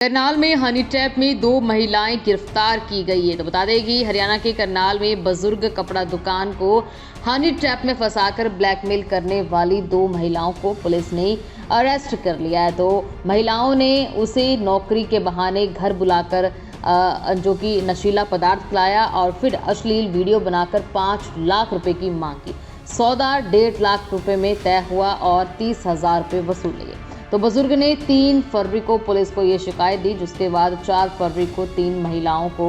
करनाल में honey trap में 2 महिलाएं गिरफ्तार की गई है। तो बता दें कि हरियाणा के करनाल में बुजुर्ग कपड़ा दुकान को हनी ट्रैप में फंसाकर ब्लैकमेल करने वाली 2 महिलाओं को पुलिस ने अरेस्ट कर लिया है। तो महिलाओं ने उसे नौकरी के बहाने घर बुलाकर जो कि नशीला पदार्थ खिलाया और फिर अश्लील वीडियो बनाकर 5 लाख रुपए की मांग की। सौदा 1.5 लाख रुपए में तय हुआ और 30,000 रुपये वसूल लिए। तो बुजुर्ग ने 3 फरवरी को पुलिस को ये शिकायत दी, जिसके बाद 4 फरवरी को 3 महिलाओं को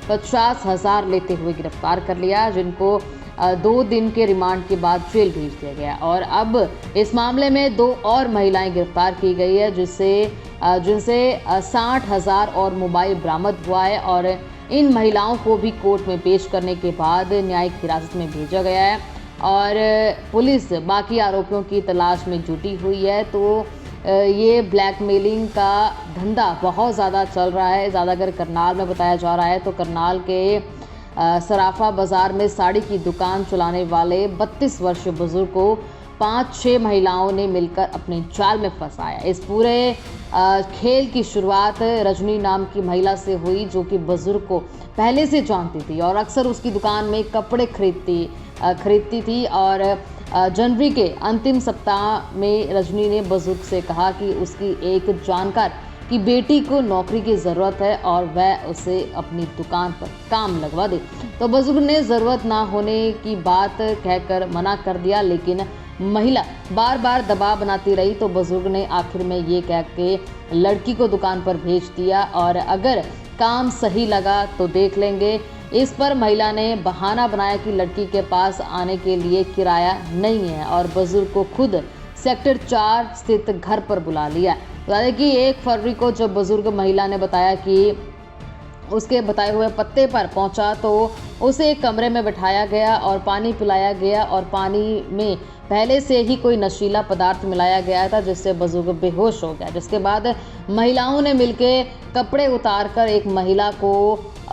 50,000 लेते हुए गिरफ्तार कर लिया, जिनको 2 दिन के रिमांड के बाद जेल भेज दिया गया। और अब इस मामले में 2 और महिलाएं गिरफ्तार की गई है, जिनसे 60,000 और मोबाइल बरामद हुआ है। और इन महिलाओं को भी कोर्ट में पेश करने के बाद न्यायिक हिरासत में भेजा गया है और पुलिस बाकी आरोपियों की तलाश में जुटी हुई है। तो ये ब्लैकमेलिंग का धंधा बहुत ज़्यादा चल रहा है। ज़्यादातर करनाल में बताया जा रहा है। तो करनाल के सराफा बाज़ार में साड़ी की दुकान चलाने वाले 32 वर्षीय बुजुर्ग को 5-6 महिलाओं ने मिलकर अपने जाल में फंसाया। इस पूरे खेल की शुरुआत रजनी नाम की महिला से हुई, जो कि बुजुर्ग को पहले से जानती थी और अक्सर उसकी दुकान में कपड़े खरीदती थी। और जनवरी के अंतिम सप्ताह में रजनी ने बुजुर्ग से कहा कि उसकी एक जानकार की बेटी को नौकरी की ज़रूरत है और वह उसे अपनी दुकान पर काम लगवा दे। तो बुजुर्ग ने ज़रूरत ना होने की बात कहकर मना कर दिया, लेकिन महिला बार बार दबाव बनाती रही। तो बुजुर्ग ने आखिर में ये कह के लड़की को दुकान पर भेज दिया और अगर काम सही लगा तो देख लेंगे। इस पर महिला ने बहाना बनाया कि लड़की के पास आने के लिए किराया नहीं है और बुजुर्ग को खुद सेक्टर 4 स्थित घर पर बुला लिया। बता दें कि 1 फरवरी को जब बुजुर्ग महिला ने बताया कि उसके बताए हुए पत्ते पर पहुंचा, तो उसे एक कमरे में बिठाया गया और पानी पिलाया गया और पानी में पहले से ही कोई नशीला पदार्थ मिलाया गया था, जिससे बुजुर्ग बेहोश हो गया। जिसके बाद महिलाओं ने मिलकर कपड़े उतारकर एक महिला को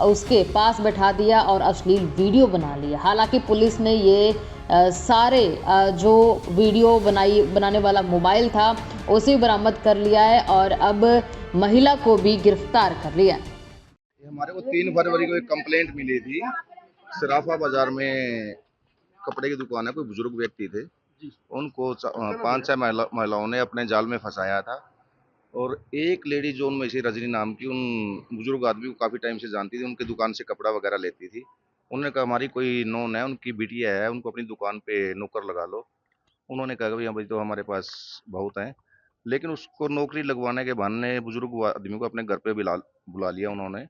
उसके पास बैठा दिया और अश्लील वीडियो बना लिया। हालांकि पुलिस ने ये सारे जो वीडियो बनाने वाला मोबाइल था उसे बरामद कर लिया है और अब महिला को भी गिरफ्तार कर लिया। हमारे को 3 फरवरी को एक कंप्लेंट मिली थी। सराफा बाजार में कपड़े की दुकान है, कोई बुजुर्ग व्यक्ति थे, उनको 5-6 महिलाओं ने अपने जाल में फंसाया था। और एक लेडी जो उनमें से रजनी नाम की, उन बुजुर्ग आदमी को काफ़ी टाइम से जानती थी, उनकी दुकान से कपड़ा वगैरह लेती थी। उन्होंने कहा हमारी कोई नोन है, उनकी बिटिया है, उनको अपनी दुकान पे नौकर लगा लो। उन्होंने कहा भाई भाई तो हमारे पास बहुत हैं, लेकिन उसको नौकरी लगवाने के बहाने बुजुर्ग आदमी को अपने घर पे बुला लिया उन्होंने।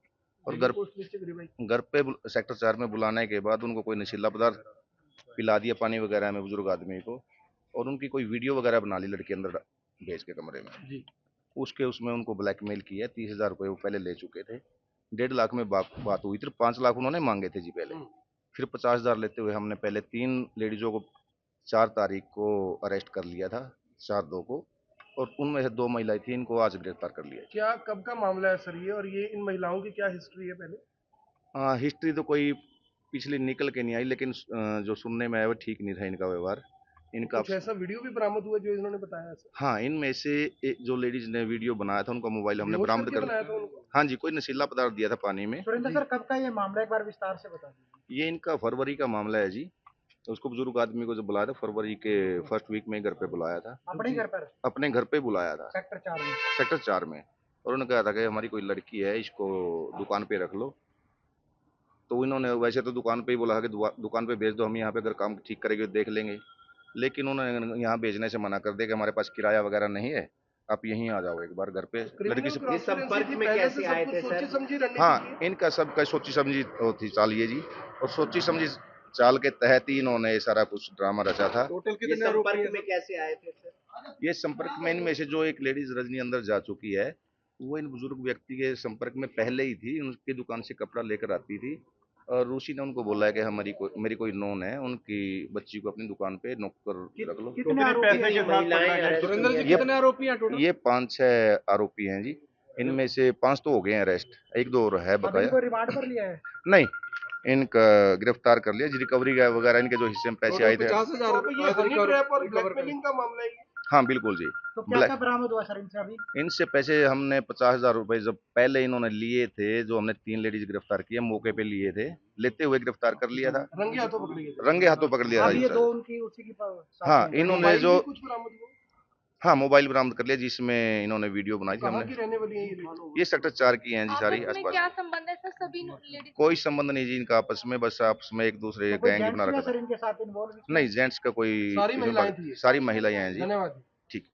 और घर पे सेक्टर 4 में बुलाने के बाद उनको कोई नशीला पदार्थ पिला दिया पानी वगैरह में बुजुर्ग आदमी को, और उनकी कोई वीडियो वगैरह बना ली लड़के अंदर भेज के कमरे में जी। उसमें उनको ब्लैकमेल किया। 30,000 रुपये वो पहले ले चुके थे। 1.5 लाख में बात हुई थी। 5 लाख उन्होंने मांगे थे जी पहले, फिर 50,000 लेते हुए हमने पहले 3 लेडीजों को 4 तारीख को अरेस्ट कर लिया था, 4/2 को, और उनमें से 2 महिलाएं थी, इनको आज गिरफ्तार कर लिया। क्या कब का मामला है सर ये, और ये इन महिलाओं की क्या हिस्ट्री है पहले? हिस्ट्री तो कोई पिछली निकल के नहीं आई, लेकिन जो सुनने में आया वो ठीक नहीं था इनका व्यवहार। इनका कुछ ऐसा वीडियो भी बरामद हुआ जो इन्होंने बताया सर? हाँ, इनमें से जो लेडीज ने वीडियो बनाया था उनका मोबाइल हमने बरामद कर लिया। हाँ जी, कोई नशीला पदार्थ दिया था पानी में। सुरेंद्र सर, कब का ये मामला, एक बार विस्तार से बता दीजिए। ये इनका फरवरी का मामला है जी। तो उसको बुजुर्ग आदमी को जब बुलाया था फरवरी के फर्स्ट वीक में घर पे बुलाया था। अपने घर पर? अपने घर पे बुलाया था, सेक्टर 4 में। सेक्टर 4 में। और उन्होंने कहा था कि हमारी कोई लड़की है, इसको दुकान पे रख लो। तो इन्होंने वैसे तो दुकान पे ही बोला कि दुकान पे भेज दो, हम यहाँ पे अगर काम ठीक करेंगे तो देख लेंगे। लेकिन उन्होंने यहाँ भेजने से मना कर दिया कि हमारे पास किराया वगैरह नहीं है, आप यहीं आ जाओ एक बार घर पे। लड़की से संपर्क में कैसे आए थे सर? हाँ, इनका सबका सोची समझी थी चाल ये जी, और सोची समझी चाल के तहत ही इन्होंने सारा कुछ ड्रामा रचा था। टोटल कितने संपर्क में कैसे आए थे सर? ये संपर्क में इनमें से जो एक लेडीज रजनी अंदर जा चुकी है, वो इन बुजुर्ग व्यक्ति के संपर्क में पहले ही थी। उनकी दुकान से कपड़ा लेकर आती थी और रूसी ने उनको बोला है कि मेरी कोई नोन है, उनकी बच्ची को अपनी दुकान पे नौकर रख लो। कितने आरोपी हैं टोटल? ये 5-6 आरोपी हैं जी। इनमें से 5 तो हो गए हैं अरेस्ट, 1-2 और है बकाया। रिमांड पर लिया है? नहीं, इनका गिरफ्तार कर लिया जी। रिकवरी वगैरह इनके जो हिस्से में पैसे आए थे। 50,000 का मामला है। हाँ बिल्कुल जी। तो क्या क्या बरामद हुआ सर इनसे अभी? इनसे पैसे हमने 50,000 रुपए जब पहले इन्होंने लिए थे, जो हमने 3 लेडीज गिरफ्तार किए, मौके पे लिए थे, लेते हुए गिरफ्तार कर लिया था, रंगे हाथों पकड़ गए रंगे हाथों पकड़ लिया था अब जी ये सर। दो उनकी उसी की साथ हाँ में हैं। इन्होंने मोबाइल जो भी कुछ बरामद हुआ? हाँ मोबाइल बरामद कर लिया, जिसमें इन्होंने वीडियो बनाई थी कहाँ हमने। की रहने वाली है ये lady? ये सेक्टर 4 की हैं जी सारी आपस में आसपास क्या की। संबंध है सर सभी लेडीज? कोई संबंध नहीं जी इनका आपस में, बस आपस में एक दूसरे तो कोई गैंग जेंट्स बना भी है रखा सर था। इनके साथ इन्वॉल्व इसमें? नहीं जेंट्स का कोई सारी इसमें महिलाएं थी ये? सारी महिलाएं हैं जी। धन्यवाद। ठीक।